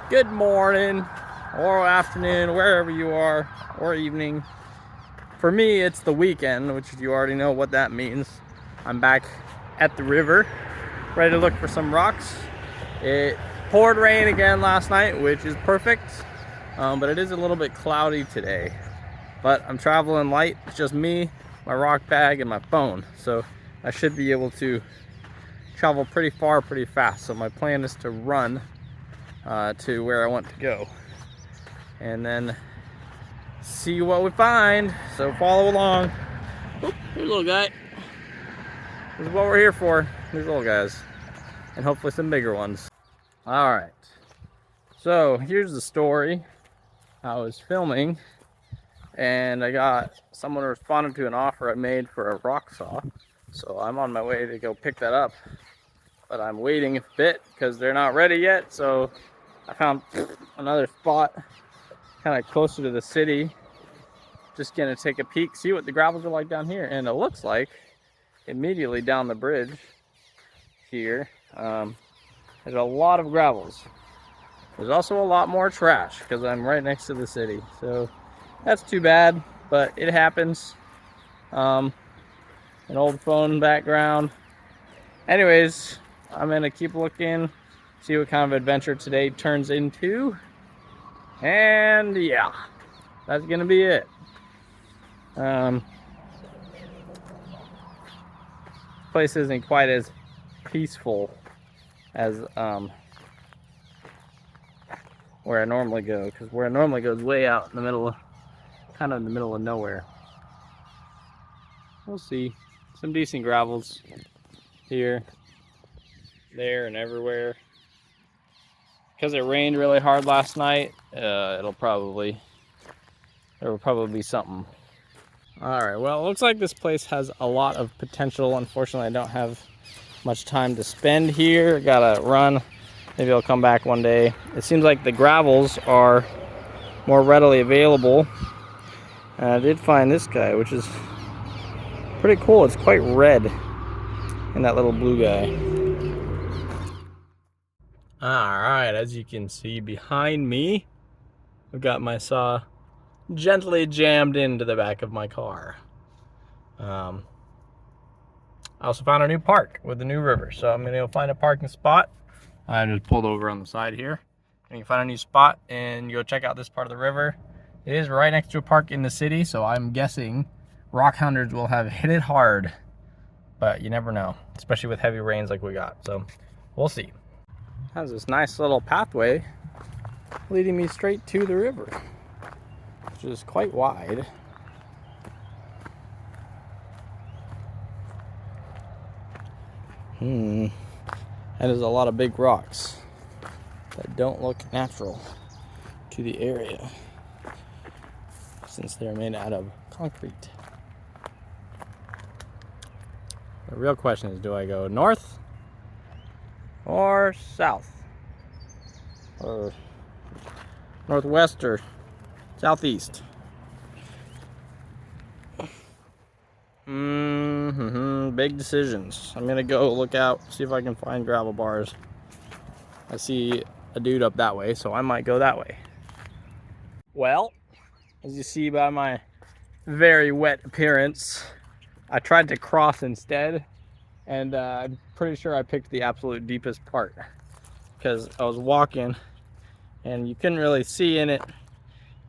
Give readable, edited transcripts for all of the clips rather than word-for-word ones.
Good morning or afternoon, wherever you are, or evening. For me, it's the weekend, which you already know what that means. I'm back at the river, ready to look for some rocks. It poured rain again last night, which is perfect, but it is a little bit cloudy today. But I'm traveling light. It's just me, my rock bag, and my phone. So I should be able to travel pretty far, pretty fast. So my plan is to run to where I want to go and then see what we find. So follow along. Oop, here's a little guy. This is what we're here for. These little guys, and hopefully some bigger ones. All right, so here's the story. I was filming and I got someone responded to an offer I made for a rock saw, so I'm on my way to go pick that up, but I'm waiting a bit because they're not ready yet. So I found another spot kind of closer to the city. Just gonna take a peek, see what the gravels are like down here. And it looks like immediately down the bridge here, there's a lot of gravels. There's also a lot more trash because I'm right next to the city. So that's too bad, but it happens. An old phone background. Anyways, I'm gonna keep looking, see what kind of adventure today turns into. And yeah, that's gonna be it. Place isn't quite as peaceful as where I normally go, because where I normally go is way out in the middle of, kind of in the middle of nowhere. We'll see. Some decent gravels here, there, and everywhere. Because it rained really hard last night, there will probably be something. All right, well, it looks like this place has a lot of potential. Unfortunately, I don't have much time to spend here. Gotta run. Maybe I'll come back one day. It seems like the gravels are more readily available. And I did find this guy, which is pretty cool. It's quite red, and that little blue guy. All right, as you can see behind me, I've got my saw gently jammed into the back of my car. I also found a new park with a new river, so I'm gonna go find a parking spot. I just pulled over on the side here. And you can find a new spot and go check out this part of the river. It is right next to a park in the city, so I'm guessing rock hunters will have hit it hard, but you never know, especially with heavy rains like we got. So we'll see. Has this nice little pathway leading me straight to the river, which is quite wide. That is a lot of big rocks that don't look natural to the area since they're made out of concrete. The real question is, do I go north or south, or northwest or southeast? Big decisions. I'm gonna go look out, see if I can find gravel bars. I see a dude up that way, so I might go that way. Well, as you see by my very wet appearance, I tried to cross instead, and I'm pretty sure I picked the absolute deepest part because I was walking and you couldn't really see in it, and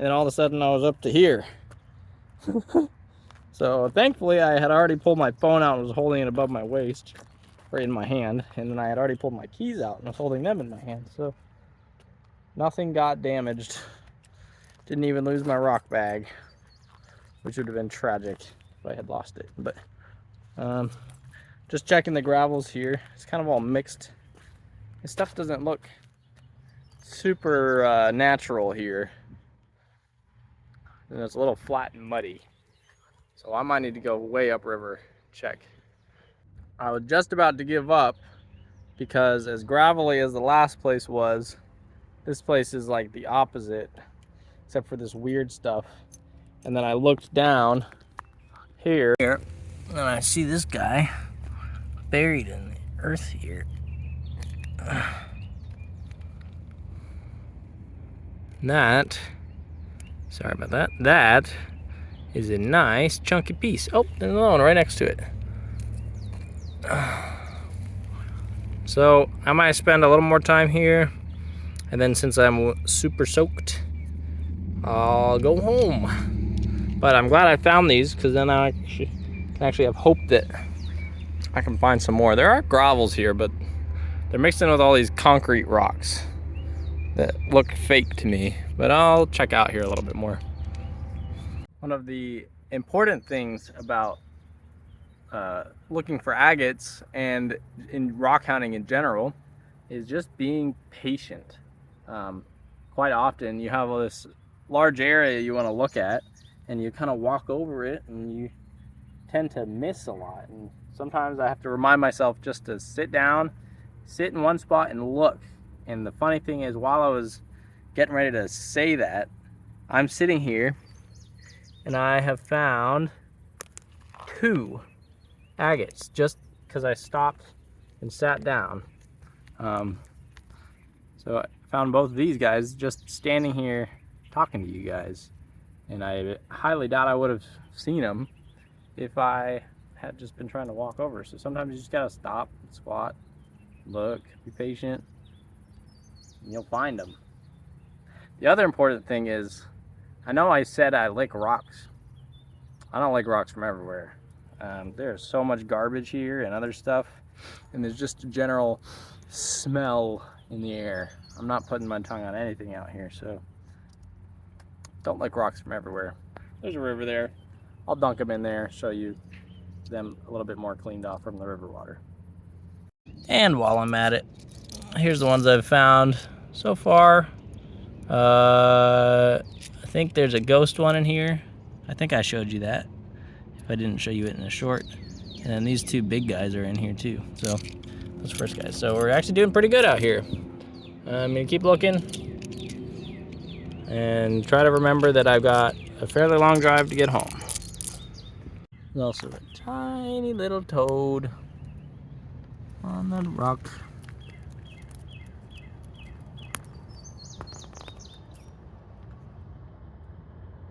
then all of a sudden I was up to here. So thankfully I had already pulled my phone out and was holding it above my waist, or in my hand, and then I had already pulled my keys out and was holding them in my hand, so nothing got damaged. Didn't even lose my rock bag, which would have been tragic if I had lost it. But just checking the gravels here. It's kind of all mixed. This stuff doesn't look super natural here, and it's a little flat and muddy. So I might need to go way upriver, check. I was just about to give up because as gravelly as the last place was, this place is like the opposite, except for this weird stuff. And then I looked down here, and I see this guy buried in the earth here. That, sorry about that, that is a nice chunky piece. Oh, there's another one right next to it. So I might spend a little more time here, and then since I'm super soaked, I'll go home. But I'm glad I found these, because then I can actually have hope that I can find some more. There are gravels here, but they're mixed in with all these concrete rocks that look fake to me. But I'll check out here a little bit more. One of the important things about looking for agates and in rock hunting in general is just being patient. Quite often you have this large area you want to look at, and you kind of walk over it and you tend to miss a lot. And sometimes I have to remind myself just to sit down, sit in one spot and look. And the funny thing is, while I was getting ready to say that, I'm sitting here and I have found 2 agates just because I stopped and sat down. So I found both of these guys just standing here talking to you guys, and I highly doubt I would have seen them if I had just been trying to walk over. So sometimes you just gotta stop, squat, look, be patient, and you'll find them. The other important thing is, I know I said I lick rocks. I don't lick rocks from everywhere. There's so much garbage here and other stuff, and there's just a general smell in the air. I'm not putting my tongue on anything out here, so don't lick rocks from everywhere. There's a river there. I'll dunk them in there, show you them a little bit more cleaned off from the river water. And while I'm at it, here's the ones I've found so far. I think there's a ghost one in here. I think I showed you that, if I didn't show you it in a short. And then these 2 big guys are in here too. So those first guys. So we're actually doing pretty good out here. I'm gonna keep looking and try to remember that I've got a fairly long drive to get home. There's also a tiny little toad on the rock.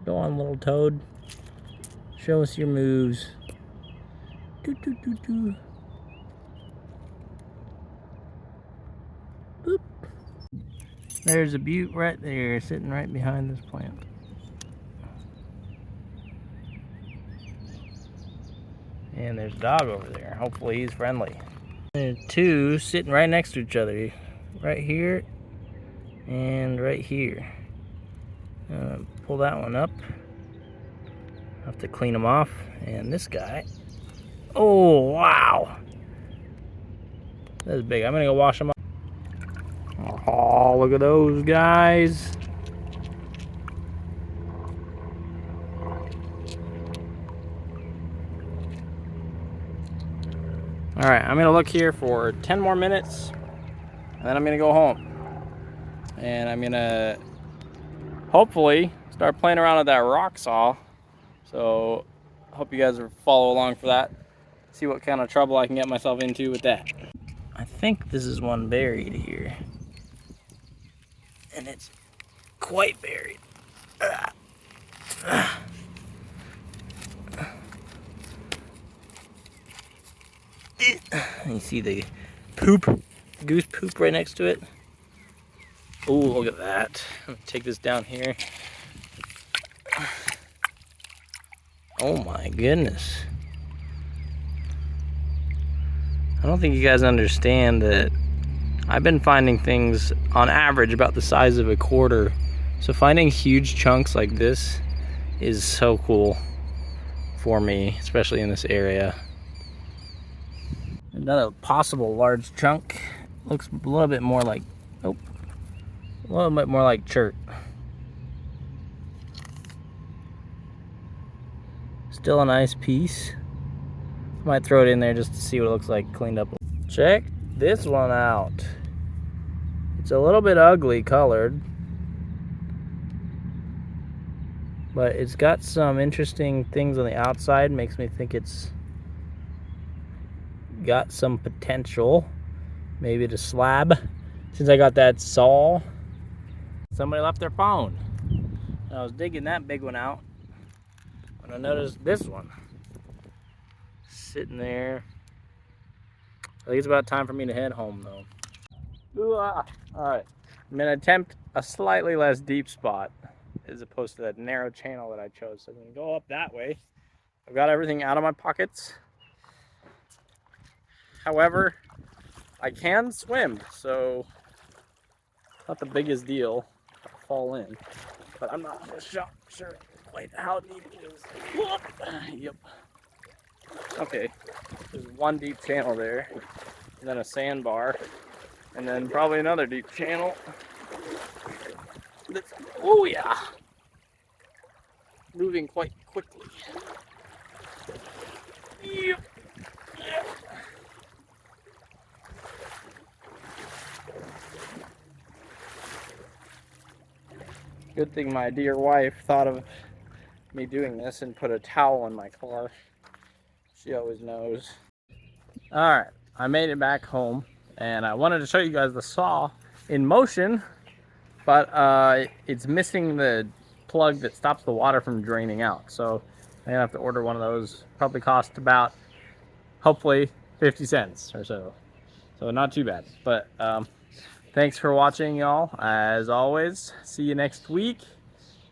Go on, little toad. Show us your moves. Doo, doo, doo, doo. Boop. There's a butte right there, sitting right behind this plant. And there's a dog over there. Hopefully he's friendly. There's 2 sitting right next to each other. Right here and right here. Pull that one up. Have to clean them off. And this guy. Oh, wow. That's big. I'm gonna go wash them up. Oh, look at those guys. All right, I'm gonna look here for 10 more minutes, and then I'm gonna go home. And I'm gonna hopefully start playing around with that rock saw. So I hope you guys will follow along for that. See what kind of trouble I can get myself into with that. I think this is one buried here. And it's quite buried. You see the poop, goose poop right next to it. Oh, look at that. Let me take this down here. Oh my goodness. I don't think you guys understand that I've been finding things on average about the size of a quarter. So finding huge chunks like this is so cool for me, especially in this area. Another possible large chunk. Looks a little bit more like, oh, a little bit more like chert. Still a nice piece. Might throw it in there just to see what it looks like cleaned up. Check this one out. It's a little bit ugly colored, but it's got some interesting things on the outside. Makes me think it's got some potential, maybe to slab, since I got that saw. somebody left their phone. I was digging that big one out when I noticed this one sitting there. I think it's about time for me to head home though. Alright, I'm gonna attempt a slightly less deep spot as opposed to that narrow channel that I chose. So I'm gonna go up that way. I've got everything out of my pockets. However, I can swim, so it's not the biggest deal if I fall in. But I'm not sure quite how deep it is. Yep. Okay, there's one deep channel there, and then a sandbar, and then probably another deep channel. Oh yeah, moving quite quickly. Yep. Good thing my dear wife thought of me doing this and put a towel in my car. She always knows. Alright, I made it back home, and I wanted to show you guys the saw in motion, but it's missing the plug that stops the water from draining out. So I'm gonna have to order one of those. Probably cost about, hopefully, 50 cents or so. So not too bad. But thanks for watching, y'all. As always, see you next week.